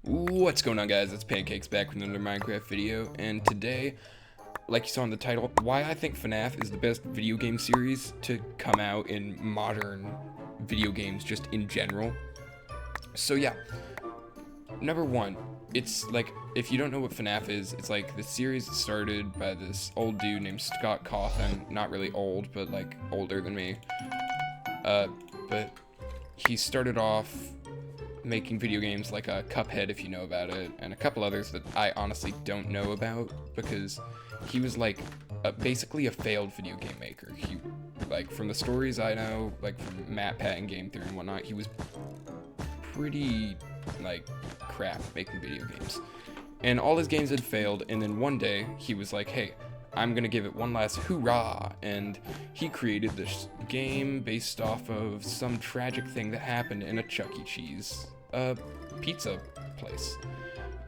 What's going on, guys? It's Pancakes back with another Minecraft video, and today, like you saw in the title, why I think FNaF is the best video game series to come out in modern video games just in general. So yeah, number one, it's like, if you don't know what FNaF is, it's like the series started by this old dude named Scott Cawthon, not really old, but like older than me. But he started off making video games like Cuphead, if you know about it, and a couple others that I honestly don't know about, because he was like basically a failed video game maker. He, like, from the stories I know, like from Matt Pat and Game Theory and whatnot, he was pretty like crap making video games, and all his games had failed. And then one day he was like, hey, I'm gonna give it one last hoorah, and he created this game based off of some tragic thing that happened in a Chuck E. Cheese pizza place.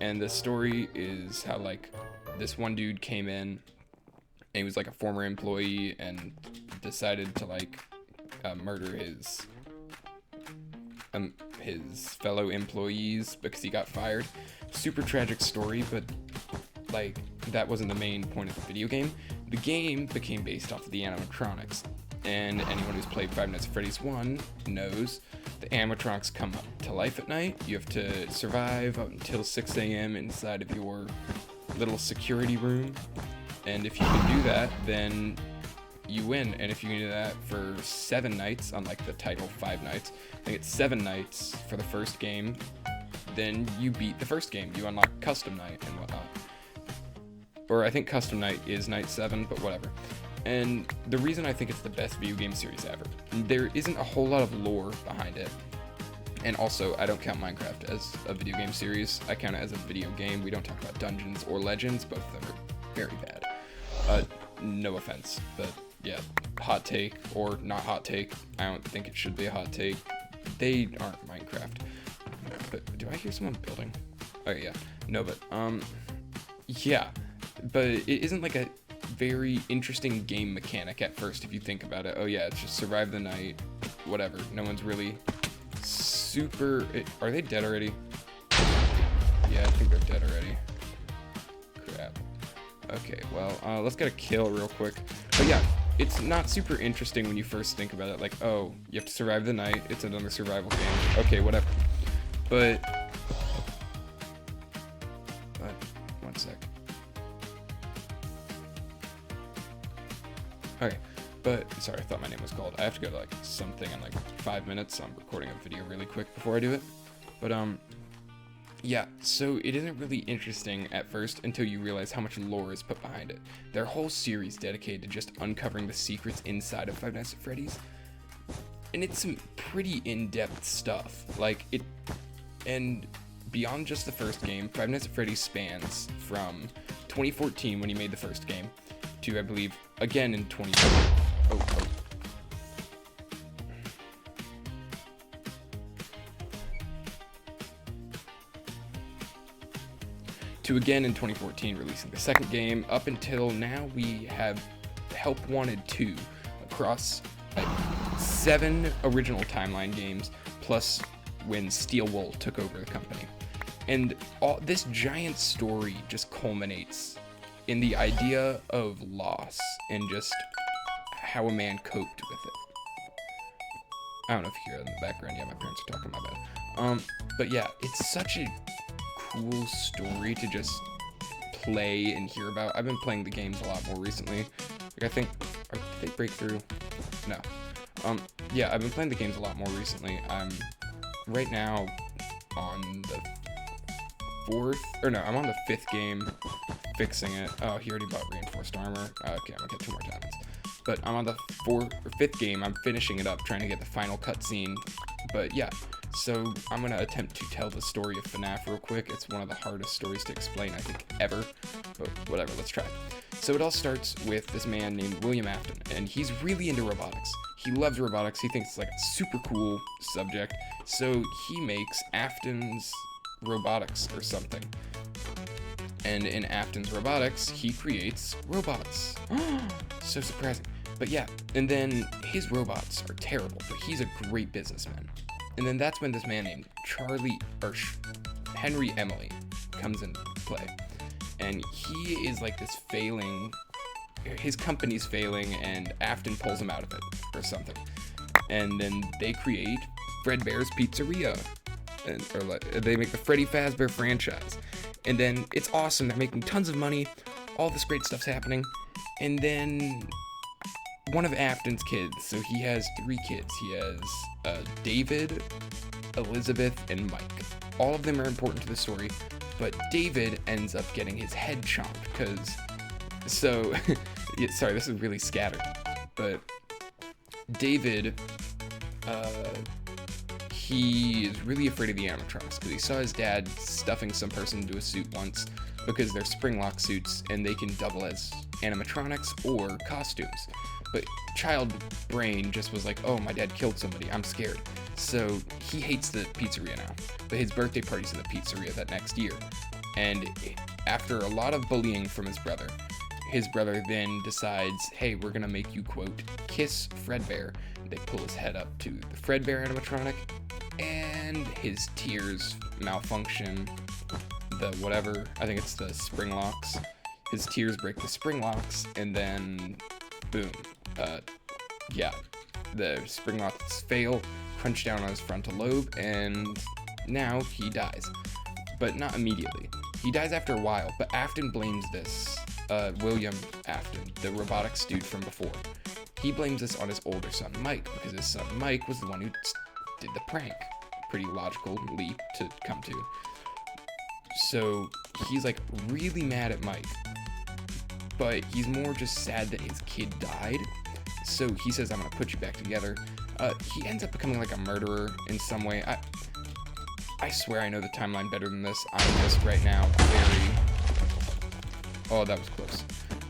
And the story is how, like, this one dude came in, and he was like a former employee and decided to like murder his fellow employees because he got fired. Super tragic story, but like, that wasn't the main point of the video game. The game became based off of the animatronics, and anyone who's played Five Nights at Freddy's 1 knows the animatronics come up to life at night. You have to survive up until 6 a.m. inside of your little security room, and if you can do that, then you win. And if you can do that for 7 nights, unlike the title 5 nights, I think it's 7 nights for the first game, then you beat the first game. You unlock custom night and whatnot. Or I think custom night is night 7, but whatever. And the reason I think it's the best video game series ever, there isn't a whole lot of lore behind it. And also, I don't count Minecraft as a video game series. I count it as a video game. We don't talk about Dungeons or Legends. Both of them are very bad. No offense, but yeah, hot take or not hot take. I don't think it should be a hot take. They aren't Minecraft. But do I hear someone building? Oh yeah, no, but yeah. But it isn't like a very interesting game mechanic at first if you think about it. Oh yeah, it's just survive the night, whatever. No one's really super... Are they dead already? Yeah, I think they're dead already. Crap. Okay, well, let's get a kill real quick. But yeah, it's not super interesting when you first think about it. Like, oh, you have to survive the night. It's another survival game. Okay, whatever. But... one sec. Okay, but sorry, I thought my name was called. I have to go to like something in like 5 minutes, so I'm recording a video really quick before I do it. But yeah, so it isn't really interesting at first until you realize how much lore is put behind it. Their whole series dedicated to just uncovering the secrets inside of Five Nights at Freddy's, and it's some pretty in-depth stuff. Like, it, and beyond just the first game, Five Nights at Freddy's spans from 2014 when he made the first game to, I believe, again in 2020. To again in 2014 releasing the second game, up until now we have Help Wanted 2 across like 7 original timeline games, plus when Steel Wool took over the company. And all this giant story just culminates in the idea of loss and just how a man coped with it. I don't know if you hear that in the background. Yeah, my parents are talking, my bad. But yeah, it's such a cool story to just play and hear about. I've been playing the games a lot more recently. Like, I think, did they break through? No. Yeah, I've been playing the games a lot more recently. I'm right now on the 4th, or no, I'm on the 5th game, fixing it. Oh, he already bought reinforced armor. Okay, I'm gonna get 2 more diamonds. But I'm on the 4th or 5th game. I'm finishing it up, trying to get the final cutscene. But yeah, so I'm gonna attempt to tell the story of FNaF real quick. It's one of the hardest stories to explain, I think, ever. But whatever, let's try. So it all starts with this man named William Afton, and he's really into robotics. He loves robotics. He thinks it's like a super cool subject. So he makes Afton's Robotics or something. And in Afton's Robotics, he creates robots. So surprising. But yeah, and then his robots are terrible, but he's a great businessman. And then that's when this man named Charlie, or Henry Emily comes into play, and he is like this failing. His company's failing, and Afton pulls him out of it or something, and then they create Fredbear's Pizzeria, or they make the Freddy Fazbear franchise, and then it's awesome. They're making tons of money, all this great stuff's happening, and then one of Afton's kids. So he has 3 kids. He has David, Elizabeth, and Mike. All of them are important to the story, but David ends up getting his head chomped because. So, yeah, sorry, this is really scattered, but David, he is really afraid of the animatronics because he saw his dad stuffing some person into a suit once because they're spring-lock suits and they can double as animatronics or costumes. But child brain just was like, oh, my dad killed somebody, I'm scared. So he hates the pizzeria now, but his birthday party's in the pizzeria that next year. And after a lot of bullying from his brother then decides, hey, we're gonna make you, quote, kiss Fredbear. They pull his head up to the Fredbear animatronic, and his tears malfunction, the whatever, I think it's the spring locks. His tears break the spring locks, and then, boom. The spring locks fail, crunch down on his frontal lobe, and now he dies. But not immediately. He dies after a while, but Afton blames this. William Afton, the robotics dude from before. He blames this on his older son, Mike, because his son, Mike, was the one who did the prank. Pretty logical leap to come to. So he's like really mad at Mike, but he's more just sad that his kid died. So he says, I'm gonna put you back together. He ends up becoming like a murderer in some way. I swear I know the timeline better than this. I'm just right now oh, that was close.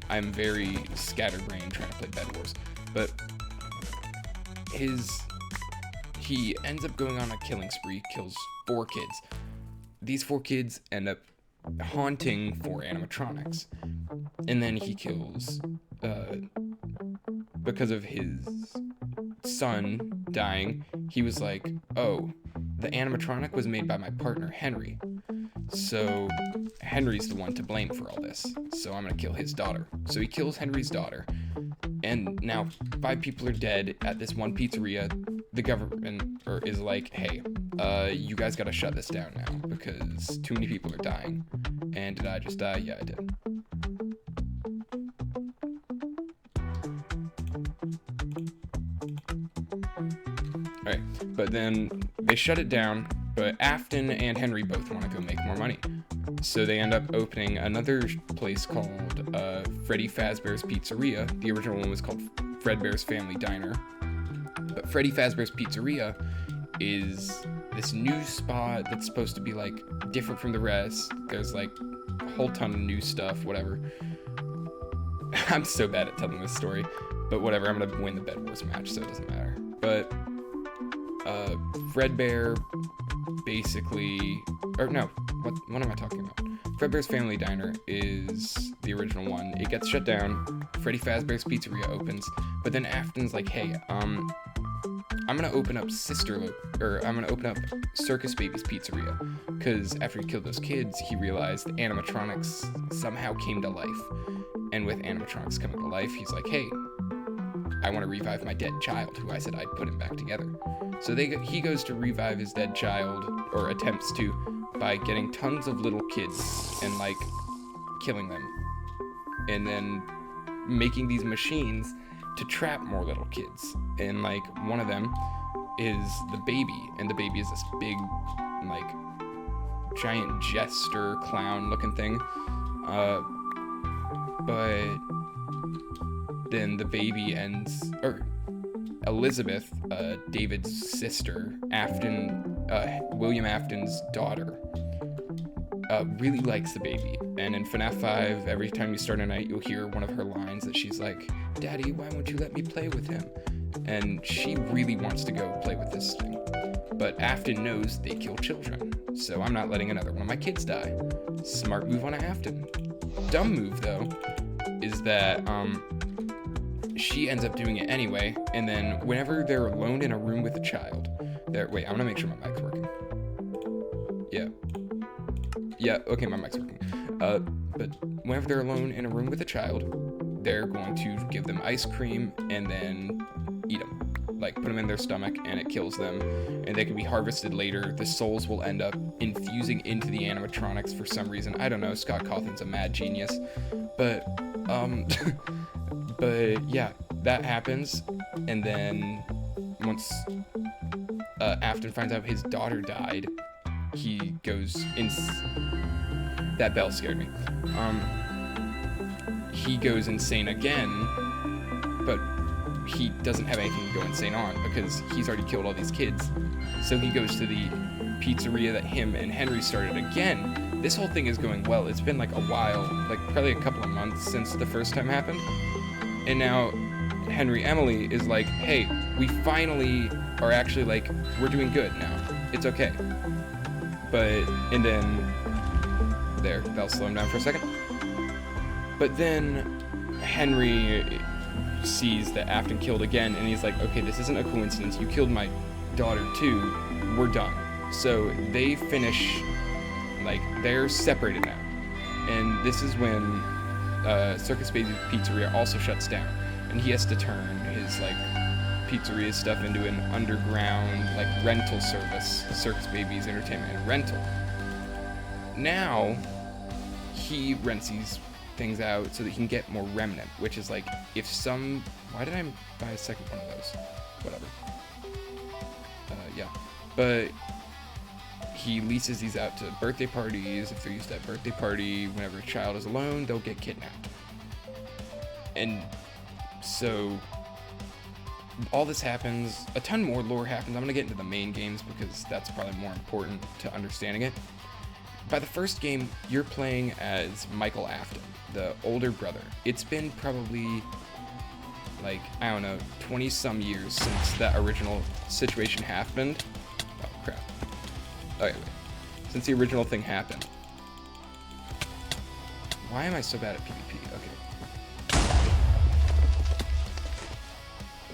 I'm very scatterbrained trying to play Bed Wars. But he ends up going on a killing spree, kills 4 kids. These 4 kids end up haunting 4 animatronics. And then he kills, because of his son dying, he was like, oh, the animatronic was made by my partner, Henry. So Henry's the one to blame for all this. So I'm gonna kill his daughter. So he kills Henry's daughter. And now 5 people are dead at this one pizzeria. The government is like, hey, you guys gotta shut this down now because too many people are dying. And did I just die? Yeah, I did. Alright, but then they shut it down, but Afton and Henry both want to go make more money. So they end up opening another place called Freddy Fazbear's Pizzeria. The original one was called Fredbear's Family Diner. But Freddy Fazbear's Pizzeria is this new spot that's supposed to be like different from the rest. There's like a whole ton of new stuff, whatever. I'm so bad at telling this story, but whatever, I'm gonna win the Bed Wars match, so it doesn't matter. But Fredbear basically, or no, what am I talking about? Fredbear's Family Diner is the original one. It gets shut down. Freddy Fazbear's Pizzeria opens, but then Afton's like, hey, I'm gonna open up I'm gonna open up Circus Baby's Pizzeria, because after he killed those kids, he realized the animatronics somehow came to life, and with animatronics coming to life, he's like, hey, I want to revive my dead child, who I said I'd put him back together. So he goes to revive his dead child, or attempts to, by getting tons of little kids and like killing them, and then making these machines to trap more little kids. And like one of them is the baby, and the baby is this big like giant jester clown looking thing. But then the baby ends, or Elizabeth, David's sister, William Afton's daughter, really likes the baby. And in FNaF 5, every time you start a night, you'll hear one of her lines that she's like, Daddy, why won't you let me play with him? And she really wants to go play with this thing. But Afton knows they kill children, so I'm not letting another one of my kids die. Smart move on Afton. Dumb move, though, is that, she ends up doing it anyway, and then whenever they're alone in a room with a child, wait, I'm gonna make sure my mic's working. Yeah. Yeah, okay, my mic's working. But whenever they're alone in a room with a child, they're going to give them ice cream and then eat them. Like, put them in their stomach and it kills them. And they can be harvested later. The souls will end up infusing into the animatronics for some reason. I don't know, Scott Cawthon's a mad genius. But, but yeah, that happens. And then once Afton finds out his daughter died, he goes that bell scared me. He goes insane again, but he doesn't have anything to go insane on because he's already killed all these kids. So he goes to the pizzeria that him and Henry started again. This whole thing is going well. It's been like a while, like probably a couple of months since the first time happened. And now Henry Emily is like, hey, we finally are actually like, we're doing good now. It's okay. And then, there, that'll slow him down for a second. But then Henry sees that Afton killed again, and he's like, okay, this isn't a coincidence. You killed my daughter too. We're done. So they finish, like, they're separated now. And this is when Circus Baby's Pizzeria also shuts down. And he has to turn his, like, pizzeria stuff into an underground, like, rental service, Circus Baby's Entertainment and Rental. Now, he rents these things out so that he can get more Remnant, which is like, why did I buy a second one of those? Whatever. Yeah. But he leases these out to birthday parties. If they're used at a birthday party, whenever a child is alone, they'll get kidnapped. And so all this happens, a ton more lore happens. I'm going to get into the main games because that's probably more important to understanding it. By the first game, you're playing as Michael Afton, the older brother. It's been probably, like, I don't know, 20-some years since that original situation happened. Oh, crap. Okay, wait. Since the original thing happened. Why am I so bad at PvP? Okay.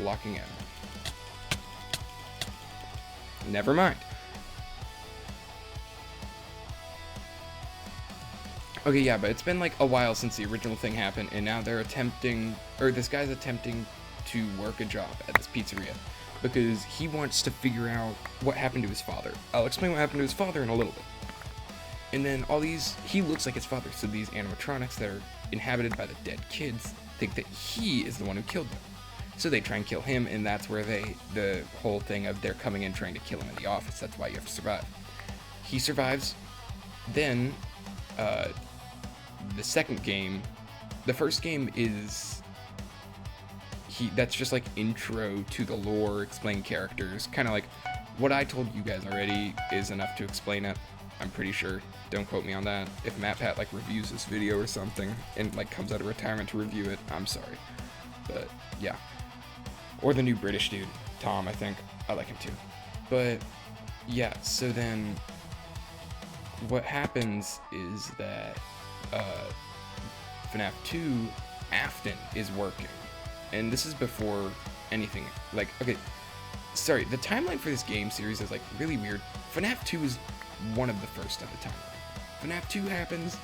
Locking in. Never mind. Okay, yeah, but it's been like a while since the original thing happened, and now they're this guy's attempting to work a job at this pizzeria because he wants to figure out what happened to his father. I'll explain what happened to his father in a little bit. And then he looks like his father, so these animatronics that are inhabited by the dead kids think that he is the one who killed them. So they try and kill him, and that's where the whole thing of they're coming in trying to kill him in the office. That's why you have to survive. He survives. Then, the second game, the first game is, that's just like intro to the lore, explain characters, kind of like what I told you guys already is enough to explain it. I'm pretty sure. Don't quote me on that. If MatPat like reviews this video or something and like comes out of retirement to review it, I'm sorry. But yeah. Or the new British dude, Tom, I think. I like him too. But yeah, so then what happens is that FNaF 2, Afton is working. And this is before anything, like, okay, sorry, the timeline for this game series is like really weird. FNaF 2 is one of the first of the timeline. FNaF 2 happens,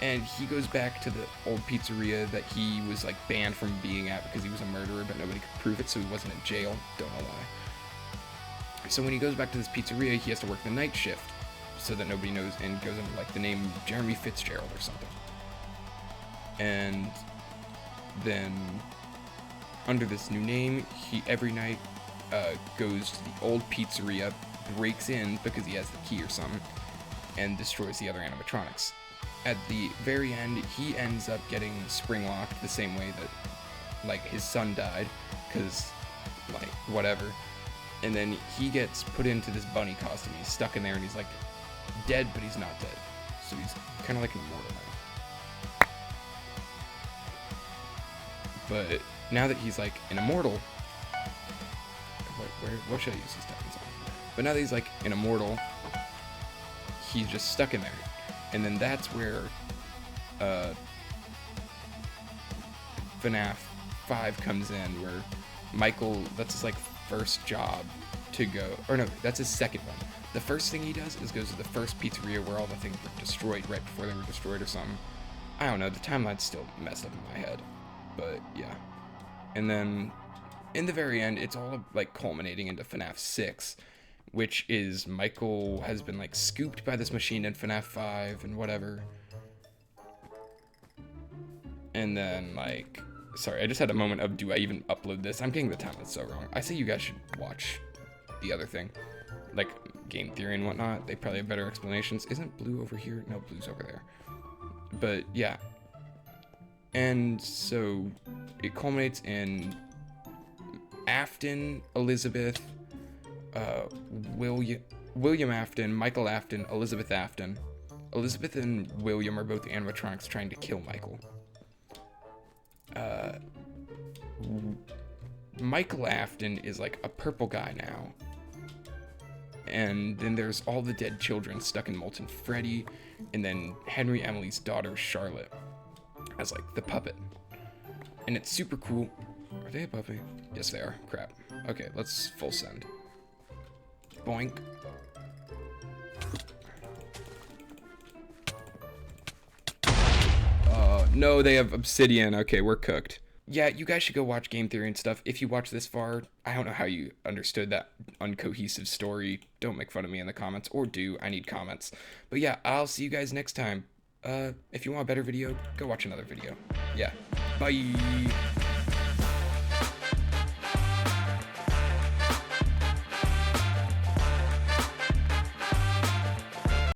and he goes back to the old pizzeria that he was like banned from being at because he was a murderer, but nobody could prove it, so he wasn't in jail. Don't know why. So when he goes back to this pizzeria, he has to work the night shift so that nobody knows, and goes under like the name Jeremy Fitzgerald or something. And then under this new name, he every night goes to the old pizzeria, breaks in because he has the key or something, and destroys the other animatronics. At the very end, he ends up getting spring-locked the same way that, like, his son died, because, like, whatever. And then he gets put into this bunny costume. He's stuck in there, and he's, like, dead, but he's not dead. So he's kind of like an immortal now. But now that he's, like, an immortal... What should I use these tokens on? But now that he's, like, an immortal, he's just stuck in there. And then that's where FNaF 5 comes in, where Michael, that's his like first job to go, or no, that's his second one. The first thing he does is goes to the first pizzeria where all the things were destroyed right before they were destroyed or something. I don't know, the timeline's still messed up in my head. But yeah. And then in the very end, it's all like culminating into FNaF 6, which is Michael has been like scooped by this machine in FNaF 5 and whatever. And then like, sorry, I just had a moment of, do I even upload this? I'm getting the timeline so wrong. I say you guys should watch the other thing, like game theory and whatnot. They probably have better explanations. Isn't blue over here? No, blue's over there. But yeah. And so it culminates in Afton, Elizabeth, William Afton, Michael Afton, Elizabeth Afton. Elizabeth and William are both animatronics trying to kill Michael. Michael Afton is like a purple guy now. And then there's all the dead children stuck in Molten Freddy, and then Henry Emily's daughter Charlotte as like the puppet. And it's super cool. Are they above me? Yes, they are. Crap. Okay, let's full send. Boink. No, they have obsidian. Okay, we're cooked. Yeah, you guys should go watch game theory and stuff. If you watch this far, I don't know how you understood that uncohesive story. Don't make fun of me in the comments, or do. I need comments. But yeah, I'll see you guys next time. If you want a better video, go watch another video. Yeah. Bye.